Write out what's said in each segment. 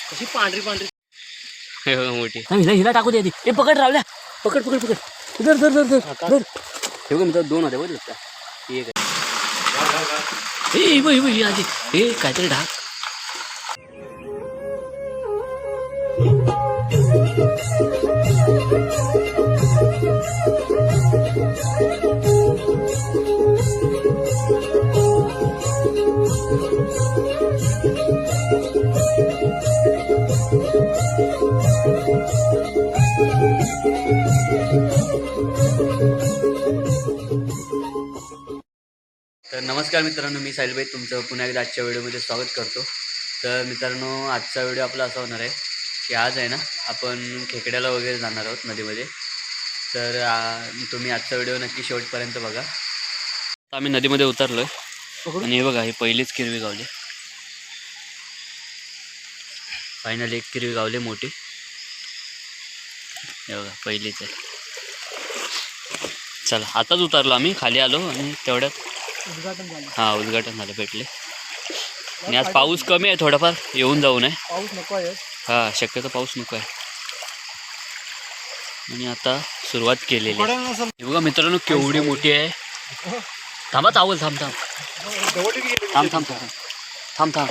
कशी पांढरी पांढरी मोठी हिला टाकू दे. हे पकड रावल्या. पकड पकड पकड. धर धर धर धर धर. ठेव का दोन होते बघ. एक आहे आजी. हे काहीतरी ढाक. तर नमस्कार मित्रांनो, मी साहिलभाई तुमचं पुन्हा एकदा आजच्या व्हिडिओमध्ये स्वागत करतो. तर मित्रांनो, आजचा व्हिडिओ आपला असा होणार आहे की आज आहे ना आपण खेकड्याला वगैरे जाणार आहोत नदीमध्ये. तर तुम्ही आजचा व्हिडिओ नक्की शेवटपर्यंत बघा. आता आम्ही नदीमध्ये उतरलो आहे आणि हे बघा, ही पहिलीच किरवी गावली. फायनली एक किरवी गावली मोठी. हे बघा, पहिलीच आहे. चला, आताच उतरलो आम्ही, खाली आलो आणि तेवढ्यात उद्घाटन झालं. हां, उद्घाटन झालं, भेटले. आणि आज पाऊस कमी आहे, थोडाफार येऊन जाऊन आहे. पाऊस नको आहे. हां, शक्यतो पाऊस नको आहे. आणि आता सुरुवात केलेली आहे. हे बघा मित्रांनो, केवढी मोठी आहे. थांबा, चावल. थांब थांब थांब थांब थांब थांब थांब.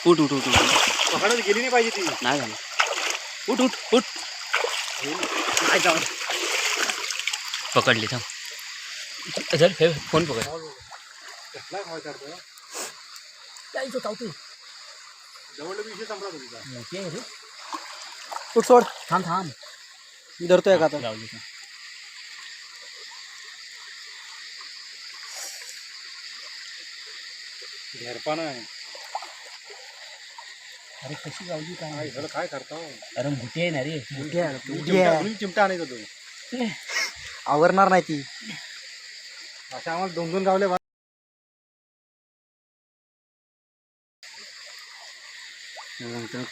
उठ उठ उठ उठ. गेली नाही पाहिजे ती. नाही झालं. उठ उठ उठ. पकडली. थांब. चल, फोन पकड. सोड. थांब थांब. मी धरतोय का आता. घेरपाना आहे. अरे कशी गावली काय झालं, काय करता? अरे मोठी आहे ना रे. चिमटा आणायचा तो. आवरणार नाही ती. अशा आम्हाला दोन दोन गावले.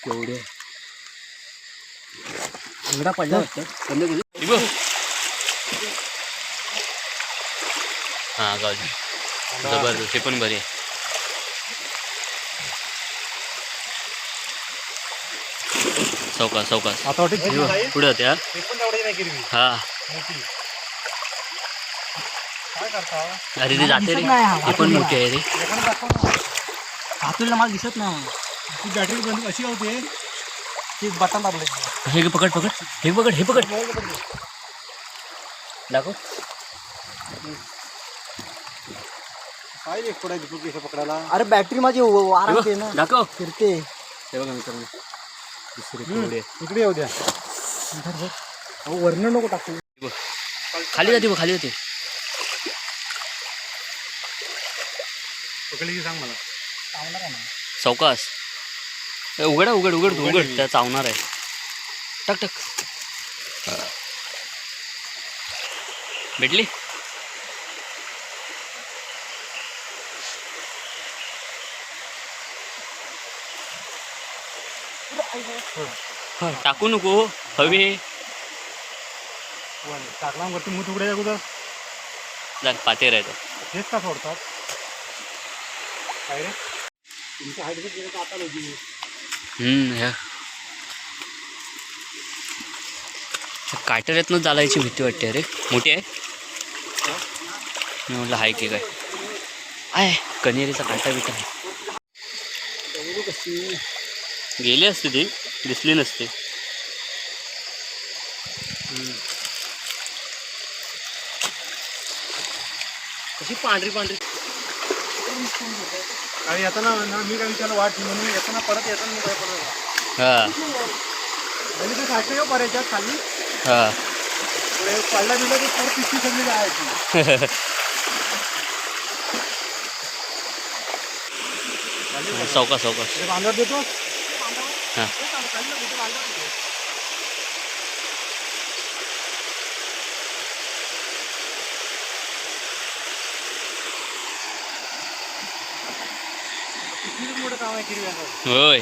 केवढे अंगडा पडला वाटतं. हां, गावली. जबरदस्त. ते पण बरी आहे. चौकास चौकास. आता वाटत पुढे होत्या. हा, काय करता? अरे ते जाते रे. ते पण मोठी आहे रे. हातूला मला दिसत नाही. ती बॅटरी बंद अशी होते. ती बटन दाबले. हे पकड पकड. हे पकड. हे पकड. दाखव. काय एक पडायची पुढे पकडायला. अरे बॅटरी माझी आराम आहे ना. दाखव. फिरते. हे बघा मित्रांनो, दुसरी इकडे येऊ द्या. वर्ण नको टाकू. खाली जाते. खाली जाते. पकडली की सांग मला. चौकास. उघडा उघड उघड उघड. त्या चावणार आहे. टक टक. भेटली. टाकू नको हवे. टाकला वरती मूत उघडायचा कुठं पाते राहतो. हेच का सोडतात काय रे. तुमच्या हाईट गेलं तर आता लोजी. काटेऱ्यातनं चालायची भीती वाटते. अरे मोठी आहे. मी म्हटलं हाय की काय आहे. कनेरीचा काटा बिटा आहे. गेली असते ती, दिसली नसते. कशी पांढरी पांढरी. आणि येताना ना मी काय त्याला वाट म्हणून येताना परत येताना मी काय परत. हां, आणि ते साठे येऊ पर्यंत खाली. हां, पडला दिला की परत पिशवी सगळी जायची. चौकास चौकास. बांधर देतो. हां, मोठं काम आहे किरवी. होय.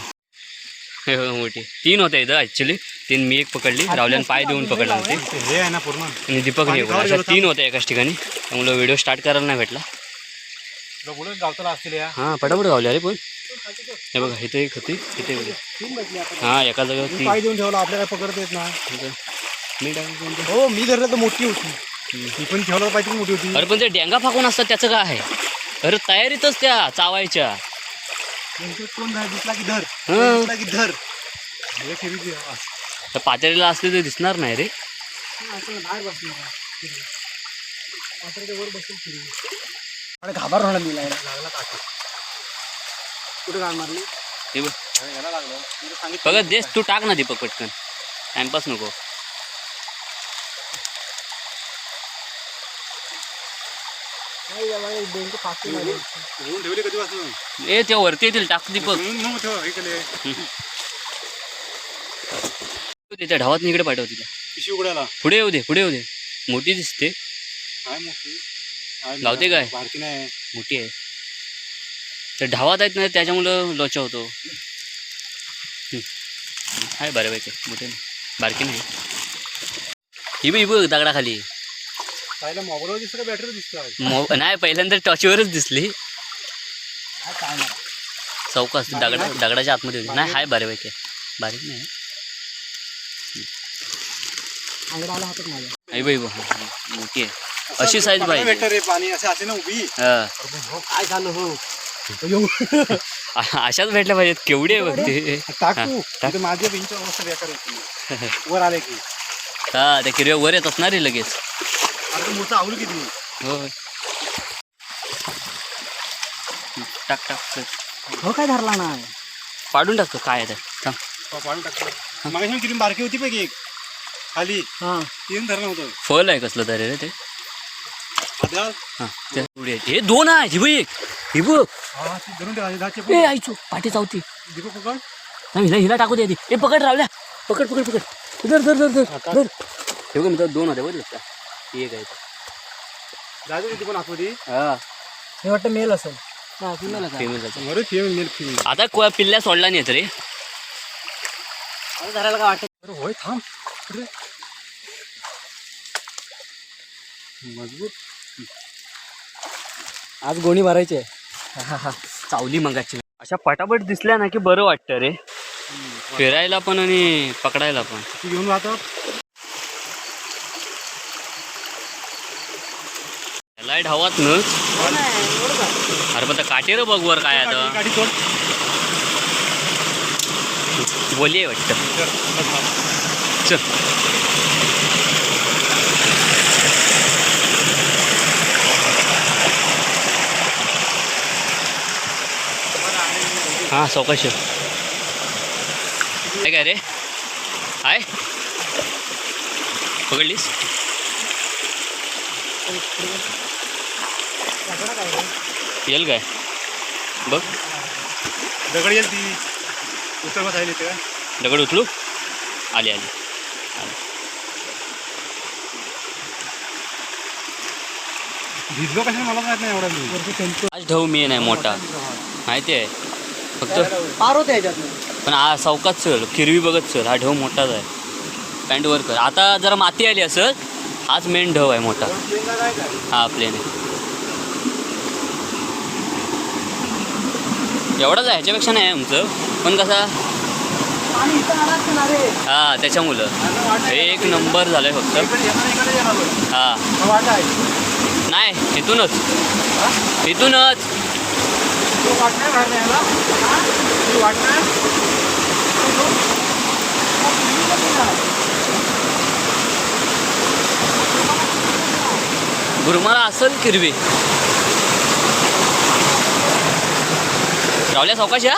मोठी. 3 होत्या इथं ॲक्च्युली. 3 मी एक पकडली. रावल्यान पाय देऊन पकडला होते. हे आहे ना पूर्ण. आणि दीपकने. अशा 3 होत्या एकाच ठिकाणी. त्यामुळे व्हिडिओ स्टार्ट करायला नाही भेटला. पुढे गावताला असतील या हां पटापट गावले अरे पण हे बघा इथे एक होती इथे बघा. तीन बसली आपण हां एका जागेवर ती पाय देऊन ठेवला आपल्याला पकडत येत ना मी टाकून हो मी धरलं तर मोठी होती ती पण ठेवला पाहिजे मोठी होती अरे पण ते डेंगा फाकून असतात त्याचं काय आहे अरे तयारीतच त्या चावायच्या त्यांचं कोण धर दिसला की धर हं. दिसला की धर हे ठेवी त्या पातेरीला असले तर दिसणार नाही रे बाहेर बसणार वर बसेल आणि घाबर होणार दिला लागला काका कुठे गाड मारली हे बघ याला लागलं मी सांगितलं बघा देश तू टाक ना दीपक पटकन टाइमपास नको घेऊन ठेवली कधी वाजून ए त्या वरती येतील टाक दीपक मग ठेव हे केले त्या ढावात इकडे पाठव तिला पिशवी उघडायला पुढे येऊ दे पुढे येऊ दे मोठी दिसते आहे मोठी गावते काय? बारकी नाही मोठी आहे तर ढावात आहेत ना त्याच्यामुळं लोचा होतो आहे बऱ्यापैकी मोठे नाही बारकी नाही ही बघ दगडाखाली पाहिलं मोबाईलवर दिसतं का बॅटरी दिसतं नाही पहिल्यांदा टॉचवरच दिसली काय नाही चौकास दगडाच्या आतमध्ये होती नाही हाय बऱ्यापैकी बारीक नाही अंगडाला हातात माझ्या आई बाई मोठी आहे अशी साईज पाहिजे भेटतं रे पाणी असे असे ना उभी हा. काय झालं हो अशाच भेटल्या पाहिजेत केवढी आहे बघ ते टाकू टाक. माझ्या पिंच्या अवस्था बेकार होती वर आले की हा त्या किरव्या वर येत असणार आहे लगेच आता मोठं आवडू किती हो टाक टाक हो काय धरला नाही पाडून टाकतो काय आहे तर थांब पाडून टाकतो मागे किती बारकी होती पैकी एक खाली तीन धरलं होतं फल आहे कसलं तरी रे ते आता हां ते पुढे आहे. हे दोन आहे ही बघ एक ही बघ हा ती धरून ठेवा ए आईचो पाठी चावती दीपक पकड नाही हिला हिला टाकू दे आधी ए पकड रावल्या पकड पकड पकड धर धर धर धर धर हे बघ मित्र दोन होते बघ का ही एक आहे जायचं तिथे पण आतमध्ये हा हे वाटतं मेल असेल फेमस आहे अरे मेल फिमेल आता पिल्ल्या सोडला नाही रे धरायला काय वाटत अरे होय थांब अरे मजबूत आज गोणी मारायची आहे चावली मगाची अशा पटापट दिसल्या ना की बरं वाटतं रे फिरायला पण आणि पकडायला पण तू घेऊन वाहतो लाईट हवात न अरे पण काटेर बघ वर काय आता गाडी सोड बोली आहे वाटतं चल हां चौकशी आहे काय रे आहे पकडलीस येईल काय बघ दगड येईल ती उत्तर बसायला येते का दगड उचलू आली आली भिजलो कशाने मला माहित नाही एवढा मी आज ढव मी नाही मोठा माहिती आहे फक्त पार होते ह्याच्यात पण हा चौकात चल किरवी बघत चल हा ढव मोठाच आहे पॅन्ट वर कर आता जरा माती आली असं हाच मेन ढव आहे मोठा हा प्लेन आहे एवढाच आहे ह्याच्यापेक्षा नाही आहे आमचं पण कसा हा त्याच्यामुळं एक नंबर झालंय फक्त हा नाही इथूनच इथूनच गुरुमारा असेल किरवी रावल्या चौकाशी हा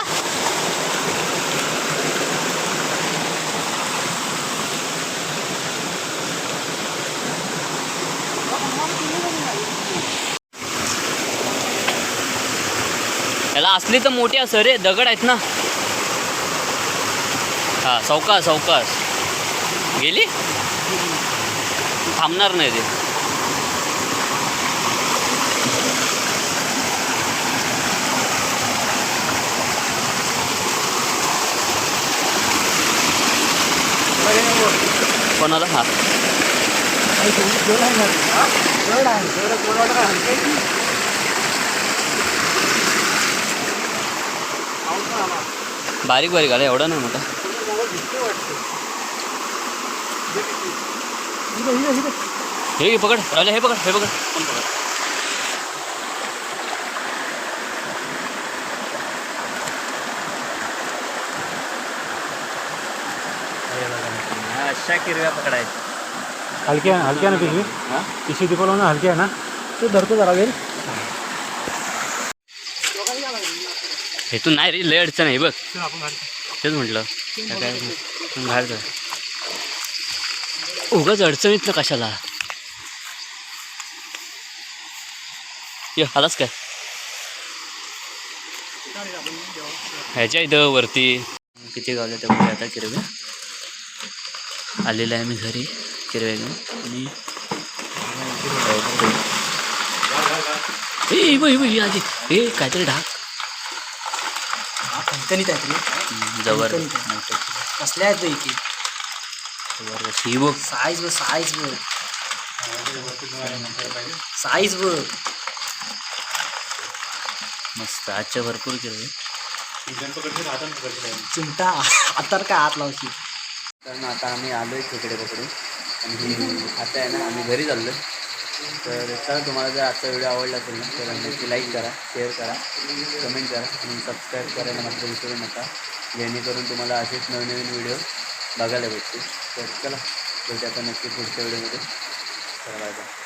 त्याला असली तर मोठी असं रे दगड आहेत ना हा चौकास चौकास गेली थांबणार नाही ते कोणाला हा बारीक बारीक आला, एवढा नाही मोठा. हे घे, पकड राजा, हे पकड, हे पकड, कोण पकड. हे बघा मित्रांनो, अशा किरव्या पकडायच्या. हलक्या हलक्या ना पिशवी. हां पिशवी दिपवलं ना, हलकी आहे ना. तो धरतो जरा वेळ. हेतून नाही रे, लय अडचण आहे बघ. आपण तेच म्हटलं काय बाहेर जा, उगाच अडचणीत ना कशाला. ये आलाच काय ह्याच्या इथं वरती किती गावल्या तेवढे आता किरव्या. आलेलं आहे मी घरी किरव्या घेऊन. आणि ए आधी हे काहीतरी ढाक कंकणीत आहे तरी. जवळ कसल्या आहेत पैकी. ही बघ साईज बघ, साईज बघ, साईज बघ. मस्त. आजच्या भरपूर किरवे. चिमटा हातार काय हात लावशी. कारण आता आम्ही आलो आहे खेकडे पकडून आणि आता आहे ना आम्ही घरी चाललो. तर चला, तुम्हाला जर आजचा व्हिडिओ आवडला असेल ना तर नक्की लाईक करा, शेअर करा, कमेंट करा आणि सबस्क्राईब करायला मात्र विसरू नका, जेणेकरून तुम्हाला असेच नवनवीन व्हिडिओ बघायला भेटतील. तर चला, भेटू आता नक्की पुढच्या व्हिडिओमध्ये. चला, बाय बाय.